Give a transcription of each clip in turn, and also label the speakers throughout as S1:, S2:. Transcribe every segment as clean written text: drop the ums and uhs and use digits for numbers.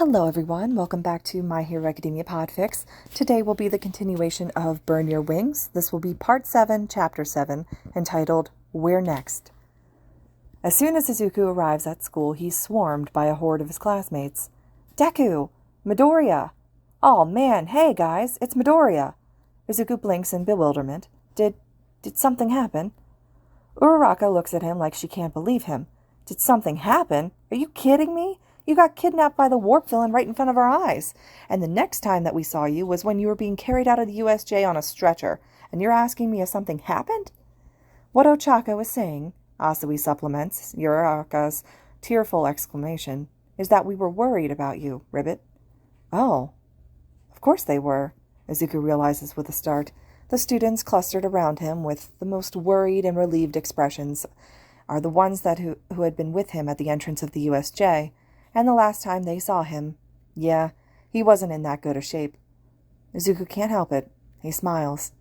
S1: Hello everyone, welcome back to My Hero Academia Podfic. Today will be the continuation of Burn Your Wings. This will be Part 7, Chapter 7, entitled, Where Next? As soon as Izuku arrives at school, he's swarmed by a horde of his classmates. Deku! Midoriya! Oh man, hey guys, it's Midoriya! Izuku blinks in bewilderment. Did something happen? Uraraka looks at him like she can't believe him. Did something happen? Are you kidding me? You got kidnapped by the warp villain right in front of our eyes. And the next time that we saw you was when you were being carried out of the USJ on a stretcher. And you're asking me if something happened? What Ochako is saying, Asui supplements Uraraka's tearful exclamation, is that we were worried about you, Ribbit. Oh, of course they were, Izuku realizes with a start. The students clustered around him with the most worried and relieved expressions are the ones who had been with him at the entrance of the USJ. And the last time they saw him, yeah, he wasn't in that good a shape. Izuku can't help it. He smiles.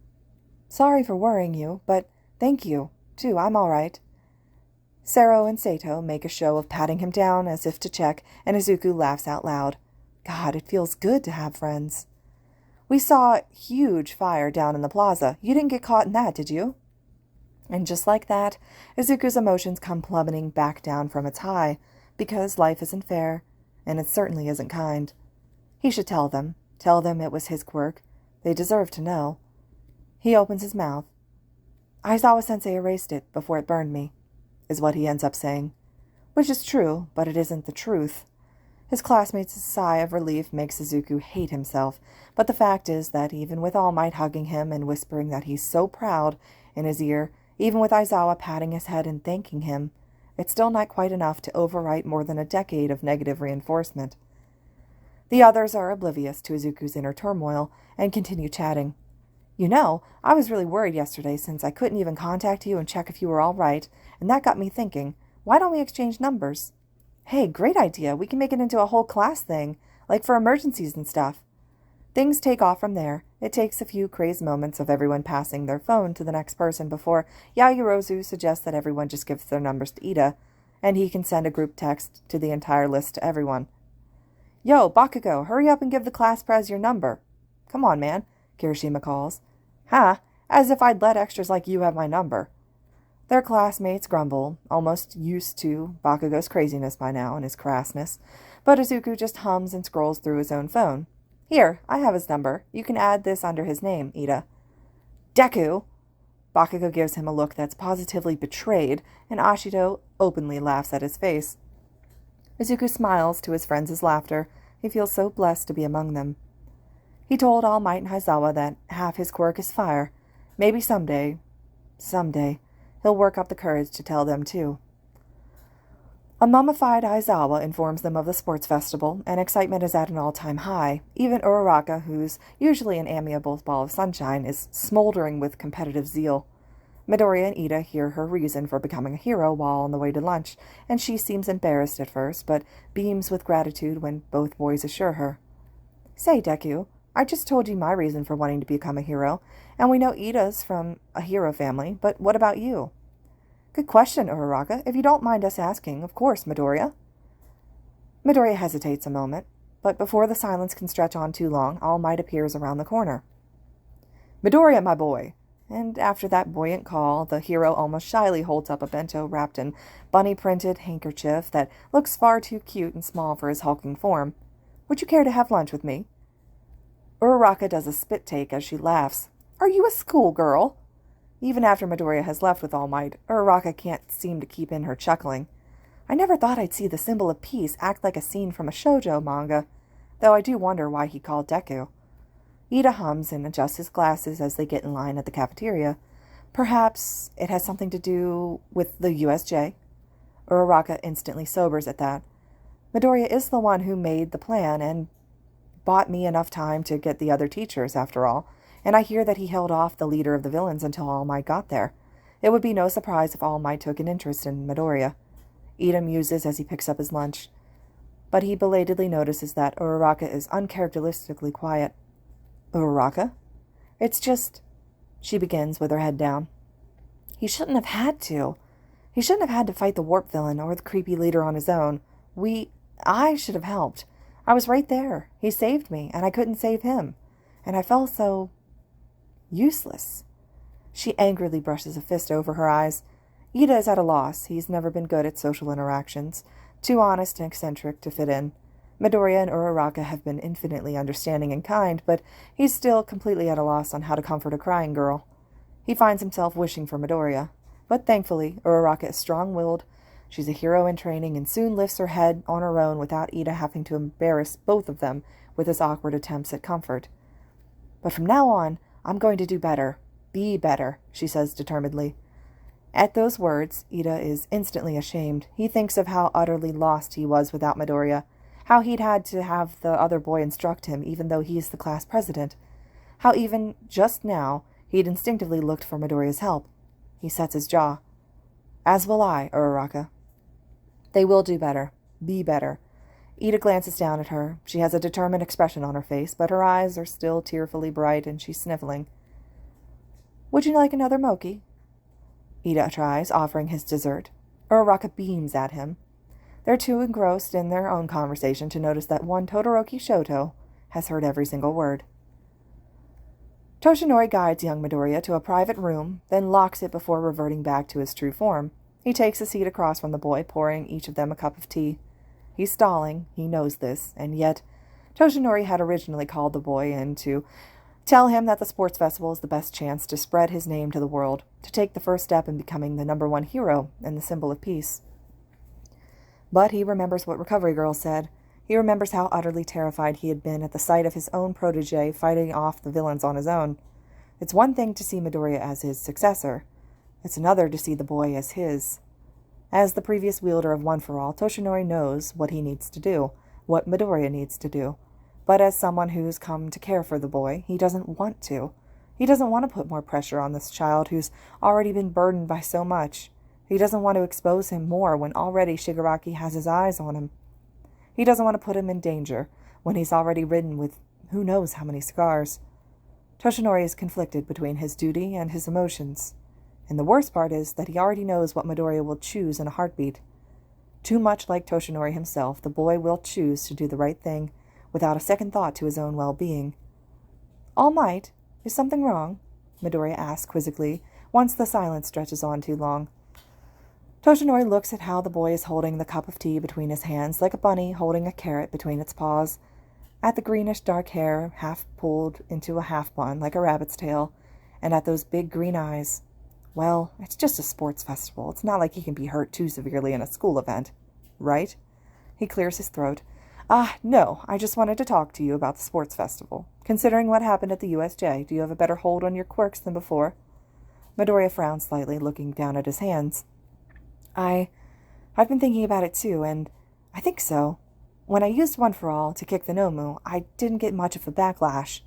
S1: Sorry for worrying you, but thank you, too. I'm all right. Sero and Sato make a show of patting him down as if to check, and Izuku laughs out loud. God, it feels good to have friends. We saw a huge fire down in the plaza. You didn't get caught in that, did you? And just like that, Izuku's emotions come plummeting back down from its high, because life isn't fair, and it certainly isn't kind. He should tell them it was his quirk. They deserve to know. He opens his mouth. Aizawa-sensei erased it before it burned me, is what he ends up saying. Which is true, but it isn't the truth. His classmates' sigh of relief makes Izuku hate himself, but the fact is that even with All Might hugging him and whispering that he's so proud in his ear, even with Aizawa patting his head and thanking him, it's still not quite enough to overwrite more than a decade of negative reinforcement. The others are oblivious to Izuku's inner turmoil and continue chatting. You know, I was really worried yesterday since I couldn't even contact you and check if you were all right, and that got me thinking, why don't we exchange numbers? Hey, great idea. We can make it into a whole class thing, like for emergencies and stuff. Things take off from there. It takes a few crazed moments of everyone passing their phone to the next person before Yayorozu suggests that everyone just gives their numbers to Ida, and he can send a group text to the entire list to everyone. Yo, Bakugo, hurry up and give the class pres your number. Come on, man, Kirishima calls. Huh? As if I'd let extras like you have my number. Their classmates grumble, almost used to Bakugo's craziness by now and his crassness, but Izuku just hums and scrolls through his own phone. Here, I have his number. You can add this under his name, Ida. Deku! Bakugo gives him a look that's positively betrayed, and Ashido openly laughs at his face. Izuku smiles to his friends' laughter. He feels so blessed to be among them. He told All Might and Aizawa that half his quirk is fire. Maybe someday, he'll work up the courage to tell them too. A mummified Aizawa informs them of the sports festival, and excitement is at an all-time high. Even Uraraka, who's usually an amiable ball of sunshine, is smoldering with competitive zeal. Midoriya and Ida hear her reason for becoming a hero while on the way to lunch, and she seems embarrassed at first, but beams with gratitude when both boys assure her. Say, Deku, I just told you my reason for wanting to become a hero, and we know Ida's from a hero family, but what about you? Good question, Uraraka. If you don't mind us asking, of course, Midoriya. Midoriya hesitates a moment, but before the silence can stretch on too long, All Might appears around the corner. Midoriya, my boy! And after that buoyant call, the hero almost shyly holds up a bento wrapped in bunny-printed handkerchief that looks far too cute and small for his hulking form. Would you care to have lunch with me? Uraraka does a spit take as she laughs. Are you a schoolgirl? Even after Midoriya has left with All Might, Uraraka can't seem to keep in her chuckling. I never thought I'd see the symbol of peace act like a scene from a shoujo manga, though I do wonder why he called Deku. Ida hums and adjusts his glasses as they get in line at the cafeteria. Perhaps it has something to do with the USJ? Uraraka instantly sobers at that. Midoriya is the one who made the plan and bought me enough time to get the other teachers, after all, and I hear that he held off the leader of the villains until All Might got there. It would be no surprise if All Might took an interest in Midoriya. Ida muses as he picks up his lunch, but he belatedly notices that Uraraka is uncharacteristically quiet. Uraraka? It's just... She begins with her head down. He shouldn't have had to. He shouldn't have had to fight the warp villain or the creepy leader on his own. I should have helped. I was right there. He saved me, and I couldn't save him. And I felt so useless. She angrily brushes a fist over her eyes. Ida is at a loss. He's never been good at social interactions. Too honest and eccentric to fit in. Midoriya and Uraraka have been infinitely understanding and kind, but he's still completely at a loss on how to comfort a crying girl. He finds himself wishing for Midoriya. But thankfully, Uraraka is strong-willed. She's a hero in training and soon lifts her head on her own without Ida having to embarrass both of them with his awkward attempts at comfort. But from now on, I'm going to do better. Be better, she says determinedly. At those words, Ida is instantly ashamed. He thinks of how utterly lost he was without Midoriya, how he'd had to have the other boy instruct him even though he's the class president, how even just now he'd instinctively looked for Midoriya's help. He sets his jaw. As will I, Uraraka. They will do better. Be better. Ida glances down at her. She has a determined expression on her face, but her eyes are still tearfully bright and she's sniffling. Would you like another mochi? Ida tries, offering his dessert. Uraraka beams at him. They're too engrossed in their own conversation to notice that one Todoroki Shoto has heard every single word. Toshinori guides young Midoriya to a private room, then locks it before reverting back to his true form. He takes a seat across from the boy, pouring each of them a cup of tea. He's stalling, he knows this, and yet Toshinori had originally called the boy in to tell him that the sports festival is the best chance to spread his name to the world, to take the first step in becoming the #1 hero and the symbol of peace. But he remembers what Recovery Girl said. He remembers how utterly terrified he had been at the sight of his own protege fighting off the villains on his own. It's one thing to see Midoriya as his successor. It's another to see the boy as his. As the previous wielder of One for All, Toshinori knows what he needs to do, what Midoriya needs to do. But as someone who's come to care for the boy, he doesn't want to. He doesn't want to put more pressure on this child who's already been burdened by so much. He doesn't want to expose him more when already Shigaraki has his eyes on him. He doesn't want to put him in danger when he's already ridden with who knows how many scars. Toshinori is conflicted between his duty and his emotions. And the worst part is that he already knows what Midoriya will choose in a heartbeat. Too much like Toshinori himself, the boy will choose to do the right thing without a second thought to his own well-being. All Might, is something wrong? Midoriya asks quizzically, once the silence stretches on too long. Toshinori looks at how the boy is holding the cup of tea between his hands like a bunny holding a carrot between its paws, at the greenish dark hair half pulled into a half bun like a rabbit's tail, and at those big green eyes. Well, it's just a sports festival. It's not like he can be hurt too severely in a school event. Right? He clears his throat. No, I just wanted to talk to you about the sports festival. Considering what happened at the USJ, do you have a better hold on your quirks than before? Midoriya frowns slightly, looking down at his hands. I've been thinking about it too, and I think so. When I used One for All to kick the Nomu, I didn't get much of a backlash.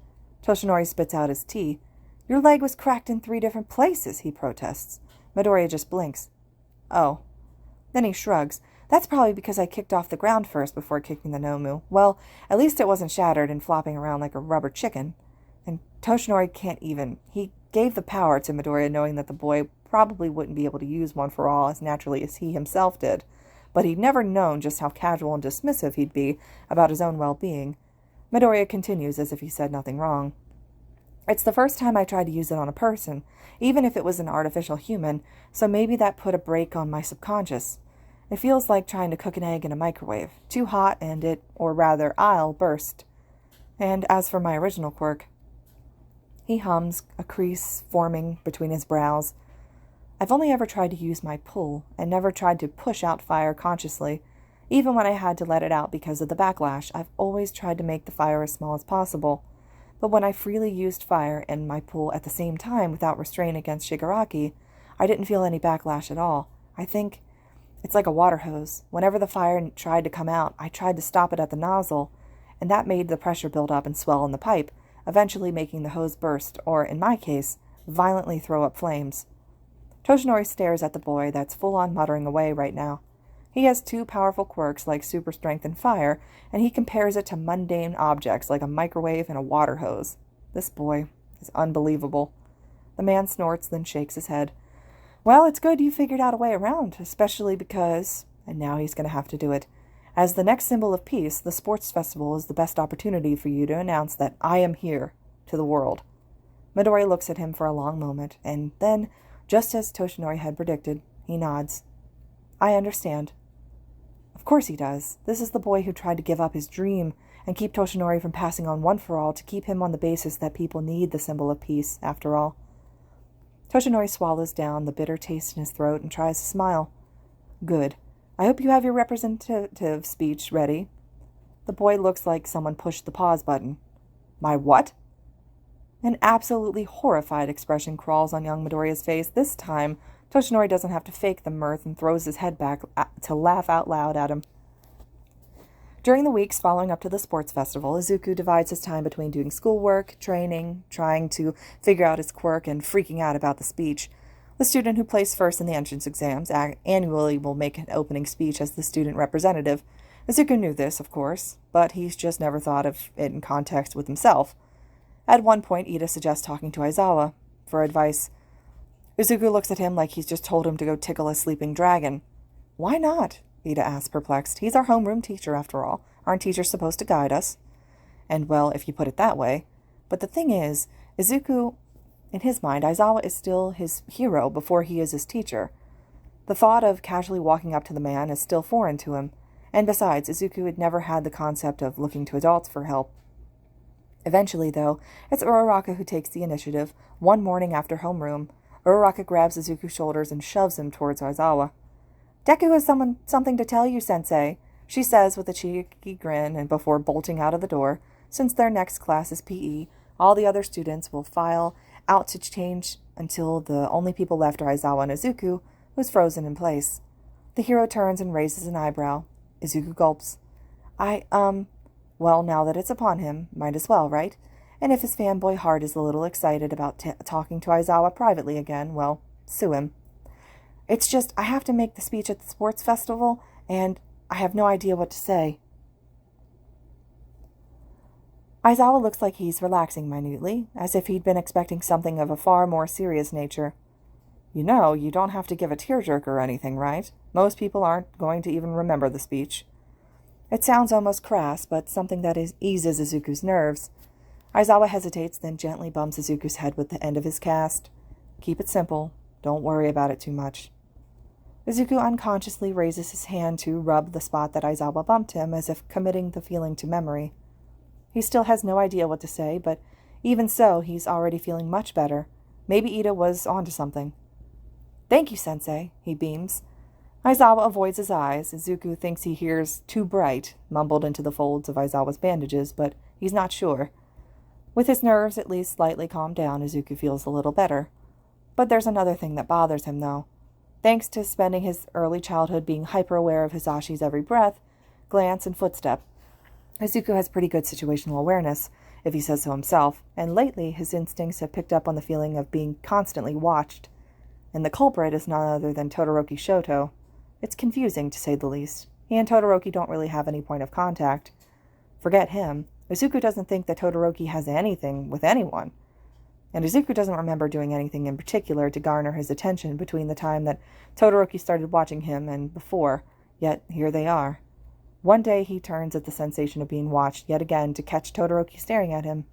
S1: Toshinori spits out his tea. Your leg was cracked in 3 different places, he protests. Midoriya just blinks. Oh. Then he shrugs. That's probably because I kicked off the ground first before kicking the Nomu. Well, at least it wasn't shattered and flopping around like a rubber chicken. And Toshinori can't even. He gave the power to Midoriya knowing that the boy probably wouldn't be able to use One for All as naturally as he himself did. But he'd never known just how casual and dismissive he'd be about his own well-being. Midoriya continues as if he said nothing wrong. It's the first time I tried to use it on a person, even if it was an artificial human, so maybe that put a brake on my subconscious. It feels like trying to cook an egg in a microwave. Too hot and it, or rather I'll, burst. And as for my original quirk, he hums, a crease forming between his brows. I've only ever tried to use my pull, and never tried to push out fire consciously. Even when I had to let it out because of the backlash, I've always tried to make the fire as small as possible. But when I freely used fire and my pull at the same time without restraint against Shigaraki, I didn't feel any backlash at all. I think it's like a water hose. Whenever the fire tried to come out, I tried to stop it at the nozzle, and that made the pressure build up and swell in the pipe, eventually making the hose burst, or, in my case, violently throw up flames. Toshinori stares at the boy that's full-on muttering away right now. He has 2 powerful quirks like super strength and fire, and he compares it to mundane objects like a microwave and a water hose. This boy is unbelievable. The man snorts, then shakes his head. Well, it's good you figured out a way around, especially because, and now he's going to have to do it, As the next symbol of peace, the sports festival is the best opportunity for you to announce that I am here to the world. Midori looks at him for a long moment, and then, just as Toshinori had predicted, he nods. I understand. Of course he does. This is the boy who tried to give up his dream and keep Toshinori from passing on One for All to keep him on the basis that people need the symbol of peace, after all. Toshinori swallows down the bitter taste in his throat and tries to smile. Good. I hope you have your representative speech ready. The boy looks like someone pushed the pause button. My what? An absolutely horrified expression crawls on young Midoriya's face. This time, Toshinori doesn't have to fake the mirth and throws his head back to laugh out loud at him. During the weeks following up to the sports festival, Izuku divides his time between doing schoolwork, training, trying to figure out his quirk, and freaking out about the speech. The student who placed first in the entrance exams annually will make an opening speech as the student representative. Izuku knew this, of course, but he's just never thought of it in context with himself. At one point, Ida suggests talking to Aizawa for advice. Izuku looks at him like he's just told him to go tickle a sleeping dragon. Why not? Ida asks, perplexed. He's our homeroom teacher, after all. Aren't teachers supposed to guide us? And, well, if you put it that way. But the thing is, Izuku, in his mind, Aizawa is still his hero before he is his teacher. The thought of casually walking up to the man is still foreign to him. And besides, Izuku had never had the concept of looking to adults for help. Eventually, though, it's Uraraka who takes the initiative. One morning after homeroom, Uraraka grabs Izuku's shoulders and shoves him towards Aizawa. Deku has something to tell you, Sensei, she says with a cheeky grin, and before bolting out of the door, since their next class is PE, all the other students will file out to change until the only people left are Aizawa and Izuku, who's frozen in place. The hero turns and raises an eyebrow. Izuku gulps. Well, now that it's upon him, might as well, right? And if his fanboy heart is a little excited about talking to Aizawa privately again, well, sue him. It's just, I have to make the speech at the sports festival, and I have no idea what to say. Aizawa looks like he's relaxing minutely, as if he'd been expecting something of a far more serious nature. You know, you don't have to give a tearjerker or anything, right? Most people aren't going to even remember the speech. It sounds almost crass, but something that eases Izuku's nerves. Aizawa hesitates, then gently bumps Izuku's head with the end of his cast. Keep it simple. Don't worry about it too much. Izuku unconsciously raises his hand to rub the spot that Aizawa bumped him, as if committing the feeling to memory. He still has no idea what to say, but even so, he's already feeling much better. Maybe Ida was onto something. Thank you, Sensei, he beams. Aizawa avoids his eyes. Izuku thinks he hears too bright mumbled into the folds of Aizawa's bandages, but he's not sure. With his nerves at least slightly calmed down, Izuku feels a little better. But there's another thing that bothers him, though. Thanks to spending his early childhood being hyper-aware of Hisashi's every breath, glance, and footstep, Izuku has pretty good situational awareness, if he says so himself, and lately his instincts have picked up on the feeling of being constantly watched. And the culprit is none other than Todoroki Shoto. It's confusing, to say the least. He and Todoroki don't really have any point of contact. Forget him. Izuku doesn't think that Todoroki has anything with anyone. And Izuku doesn't remember doing anything in particular to garner his attention between the time that Todoroki started watching him and before, yet here they are. One day he turns at the sensation of being watched yet again to catch Todoroki staring at him.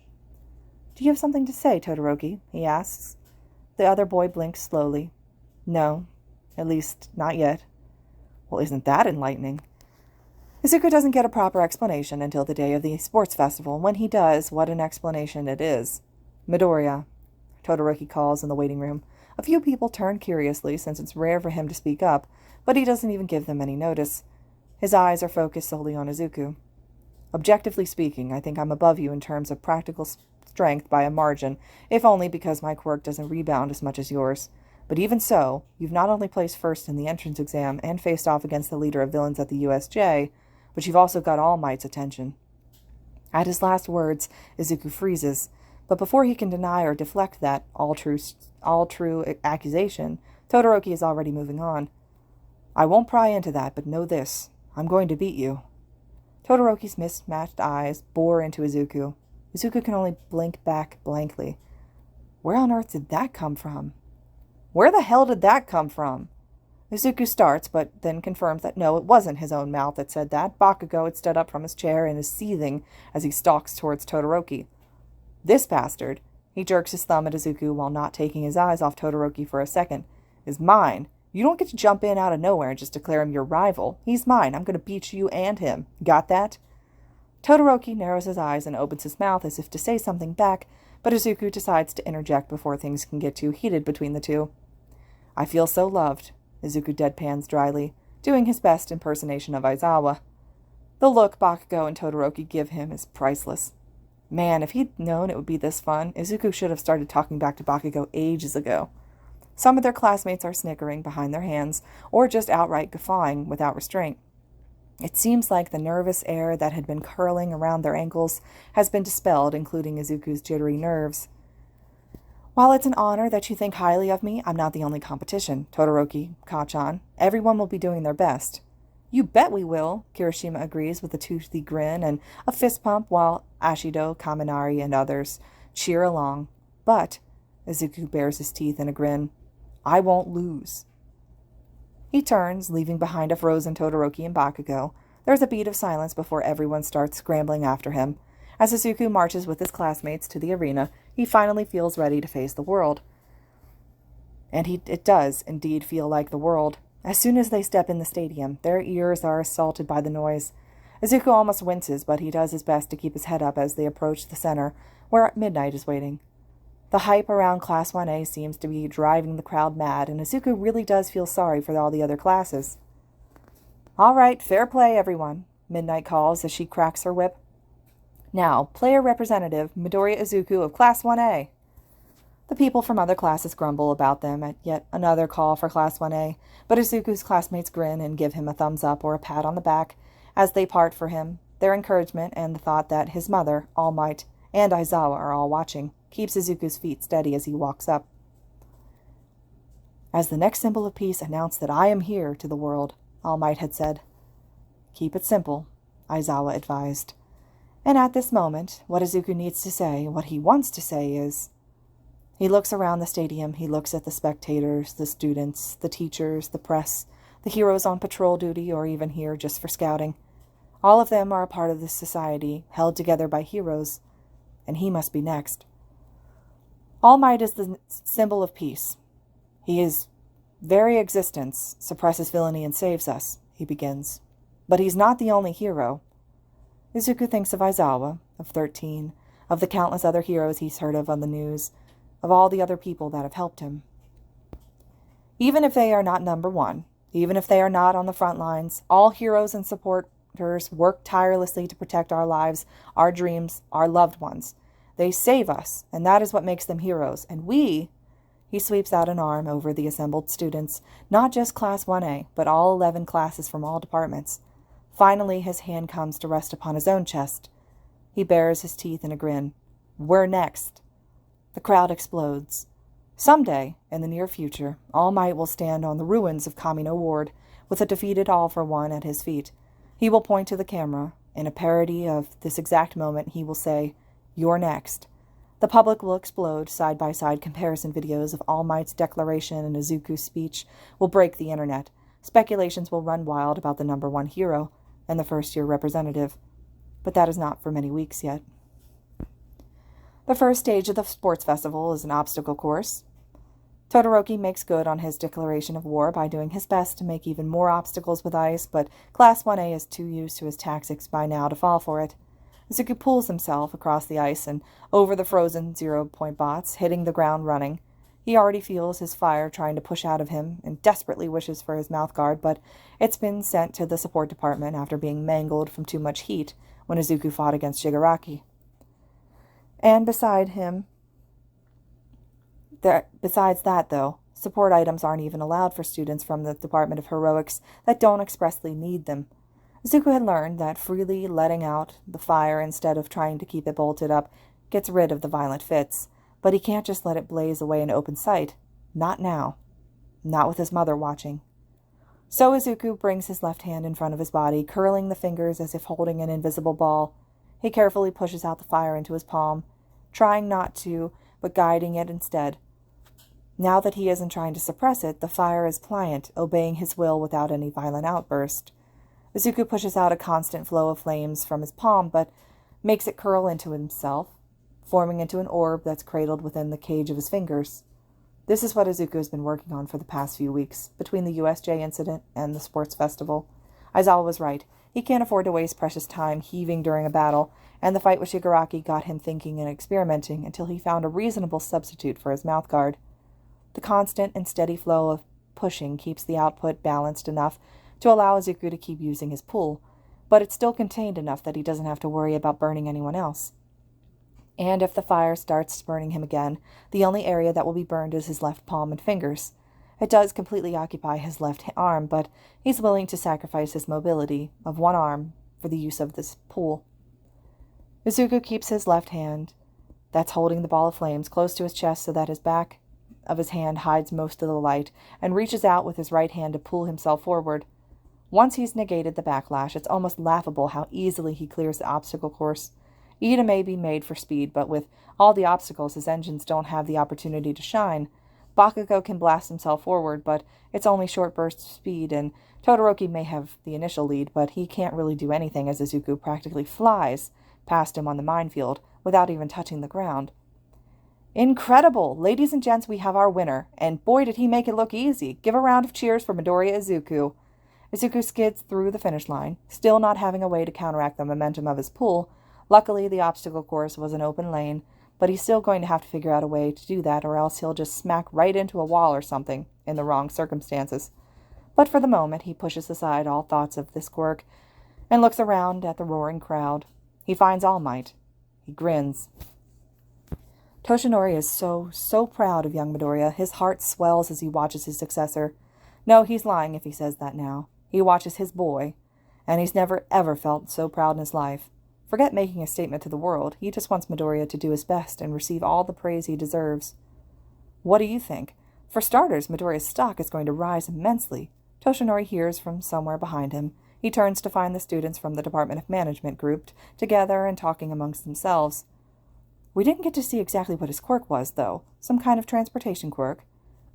S1: Do you have something to say, Todoroki? He asks. The other boy blinks slowly. No, at least not yet. Well, isn't that enlightening? Izuku doesn't get a proper explanation until the day of the sports festival. When he does, what an explanation it is. Midoriya, Todoroki calls in the waiting room. A few people turn curiously, since it's rare for him to speak up, but he doesn't even give them any notice. His eyes are focused solely on Izuku. Objectively speaking, I think I'm above you in terms of practical strength by a margin, if only because my quirk doesn't rebound as much as yours. But even so, you've not only placed first in the entrance exam and faced off against the leader of villains at the USJ, but you've also got All Might's attention. At his last words, Izuku freezes, but before he can deny or deflect that all-true accusation, Todoroki is already moving on. I won't pry into that, but know this. I'm going to beat you. Todoroki's mismatched eyes bore into Izuku. Izuku can only blink back blankly. Where on earth did that come from? Where the hell did that come from? Izuku starts, but then confirms that no, it wasn't his own mouth that said that. Bakugo had stood up from his chair and is seething as he stalks towards Todoroki. This bastard, he jerks his thumb at Izuku while not taking his eyes off Todoroki for a second, is mine. You don't get to jump in out of nowhere and just declare him your rival. He's mine. I'm going to beat you and him. Got that? Todoroki narrows his eyes and opens his mouth as if to say something back, but Izuku decides to interject before things can get too heated between the two. I feel so loved, Izuku deadpans dryly, doing his best impersonation of Aizawa. The look Bakugo and Todoroki give him is priceless. Man, if he'd known it would be this fun, Izuku should have started talking back to Bakugo ages ago. Some of their classmates are snickering behind their hands, or just outright guffawing without restraint. It seems like the nervous air that had been curling around their ankles has been dispelled, including Izuku's jittery nerves. While it's an honor that you think highly of me, I'm not the only competition, Todoroki, Kachan. Everyone will be doing their best. You bet we will, Kirishima agrees with a toothy grin and a fist pump while Ashido, Kaminari, and others cheer along. But, Izuku bares his teeth in a grin, I won't lose. He turns, leaving behind a frozen Todoroki and Bakugo. There's a beat of silence before everyone starts scrambling after him. As Izuku marches with his classmates to the arena, he finally feels ready to face the world. And it does indeed feel like the world. As soon as they step in the stadium, their ears are assaulted by the noise. Izuku almost winces, but he does his best to keep his head up as they approach the center, where Midnight is waiting. The hype around Class 1A seems to be driving the crowd mad, and Izuku really does feel sorry for all the other classes. All right, fair play, everyone, Midnight calls as she cracks her whip. Now, player representative Midoriya Izuku of Class 1A. The people from other classes grumble about them at yet another call for Class 1A, but Izuku's classmates grin and give him a thumbs up or a pat on the back as they part for him. Their encouragement and the thought that his mother, All Might, and Aizawa are all watching keeps Izuku's feet steady as he walks up. As the next symbol of peace announced that I am here to the world, All Might had said. Keep it simple, Aizawa advised. And at this moment, what Izuku needs to say, what he wants to say is... He looks around the stadium, he looks at the spectators, the students, the teachers, the press, the heroes on patrol duty or even here just for scouting. All of them are a part of this society, held together by heroes, and he must be next. All Might is the symbol of peace. His very existence suppresses villainy and saves us, he begins. But he's not the only hero. Izuku thinks of Aizawa, of 13, of the countless other heroes he's heard of on the news, of all the other people that have helped him. Even if they are not number one, even if they are not on the front lines, all heroes and supporters work tirelessly to protect our lives, our dreams, our loved ones. They save us, and that is what makes them heroes. And we, he sweeps out an arm over the assembled students, not just Class 1A, but all 11 classes from all departments. Finally, his hand comes to rest upon his own chest. He bares his teeth in a grin. We're next. The crowd explodes. Someday, in the near future, All Might will stand on the ruins of Kamino Ward, with a defeated All for One at his feet. He will point to the camera. In a parody of this exact moment, he will say, You're next. The public will explode. Side-by-side comparison videos of All Might's declaration and Izuku's speech will break the internet. Speculations will run wild about the number one hero and the first-year representative. But that is not for many weeks yet. The first stage of the sports festival is an obstacle course. Todoroki makes good on his declaration of war by doing his best to make even more obstacles with ice, but Class 1A is too used to his tactics by now to fall for it. Izuku pulls himself across the ice and over the frozen 0-point bots, hitting the ground running. He already feels his fire trying to push out of him and desperately wishes for his mouthguard, but it's been sent to the support department after being mangled from too much heat when Izuku fought against Shigaraki. And besides that, though, support items aren't even allowed for students from the Department of Heroics that don't expressly need them. Izuku had learned that freely letting out the fire instead of trying to keep it bolted up gets rid of the violent fits, but he can't just let it blaze away in open sight. Not now. Not with his mother watching. So Izuku brings his left hand in front of his body, curling the fingers as if holding an invisible ball. He carefully pushes out the fire into his palm, trying not to, but guiding it instead. Now that he isn't trying to suppress it, the fire is pliant, obeying his will without any violent outburst. Izuku pushes out a constant flow of flames from his palm, but makes it curl into himself, forming into an orb that's cradled within the cage of his fingers. This is what Izuku has been working on for the past few weeks, between the USJ incident and the sports festival. Aizawa was right. He can't afford to waste precious time heaving during a battle, and the fight with Shigaraki got him thinking and experimenting until he found a reasonable substitute for his mouth guard. The constant and steady flow of pushing keeps the output balanced enough to allow Izuku to keep using his pull, but it's still contained enough that he doesn't have to worry about burning anyone else. And if the fire starts burning him again, the only area that will be burned is his left palm and fingers. It does completely occupy his left arm, but he's willing to sacrifice his mobility of one arm for the use of this pull. Izuku keeps his left hand, that's holding the ball of flames, close to his chest so that his back of his hand hides most of the light, and reaches out with his right hand to pull himself forward. Once he's negated the backlash, it's almost laughable how easily he clears the obstacle course. Ida may be made for speed, but with all the obstacles, his engines don't have the opportunity to shine. Bakugo can blast himself forward, but it's only short bursts of speed, and Todoroki may have the initial lead, but he can't really do anything as Izuku practically flies past him on the minefield without even touching the ground. Incredible! Ladies and gents, we have our winner, and boy did he make it look easy. Give a round of cheers for Midoriya Izuku. Izuku skids through the finish line, still not having a way to counteract the momentum of his pull. Luckily, the obstacle course was an open lane, but he's still going to have to figure out a way to do that, or else he'll just smack right into a wall or something in the wrong circumstances. But for the moment, he pushes aside all thoughts of this quirk and looks around at the roaring crowd. He finds All Might. He grins. Toshinori is so proud of young Midoriya. His heart swells as he watches his successor. No, he's lying if he says that now. He watches his boy, and he's never ever felt so proud in his life. Forget making a statement to the world. He just wants Midoriya to do his best and receive all the praise he deserves. What do you think? For starters, Midoriya's stock is going to rise immensely. Toshinori hears from somewhere behind him. He turns to find the students from the Department of Management grouped together and talking amongst themselves. We didn't get to see exactly what his quirk was, though. Some kind of transportation quirk.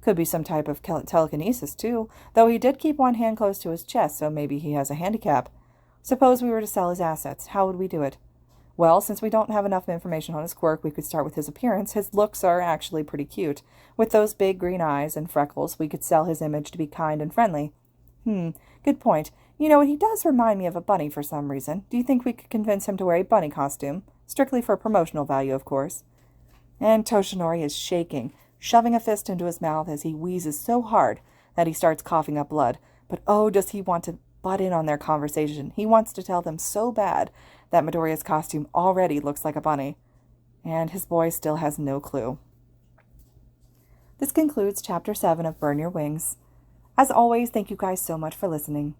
S1: Could be some type of telekinesis, too, though he did keep one hand close to his chest, so maybe he has a handicap. Suppose we were to sell his assets. How would we do it? Well, since we don't have enough information on his quirk, we could start with his appearance. His looks are actually pretty cute. With those big green eyes and freckles, we could sell his image to be kind and friendly. Good point. You know, he does remind me of a bunny for some reason. Do you think we could convince him to wear a bunny costume? Strictly for promotional value, of course. And Toshinori is shaking, shoving a fist into his mouth as he wheezes so hard that he starts coughing up blood. But oh, does he want to butt in on their conversation. He wants to tell them so bad that Midoriya's costume already looks like a bunny. And his boy still has no clue. This concludes Chapter 7 of Burn Your Wings. As always, thank you guys so much for listening.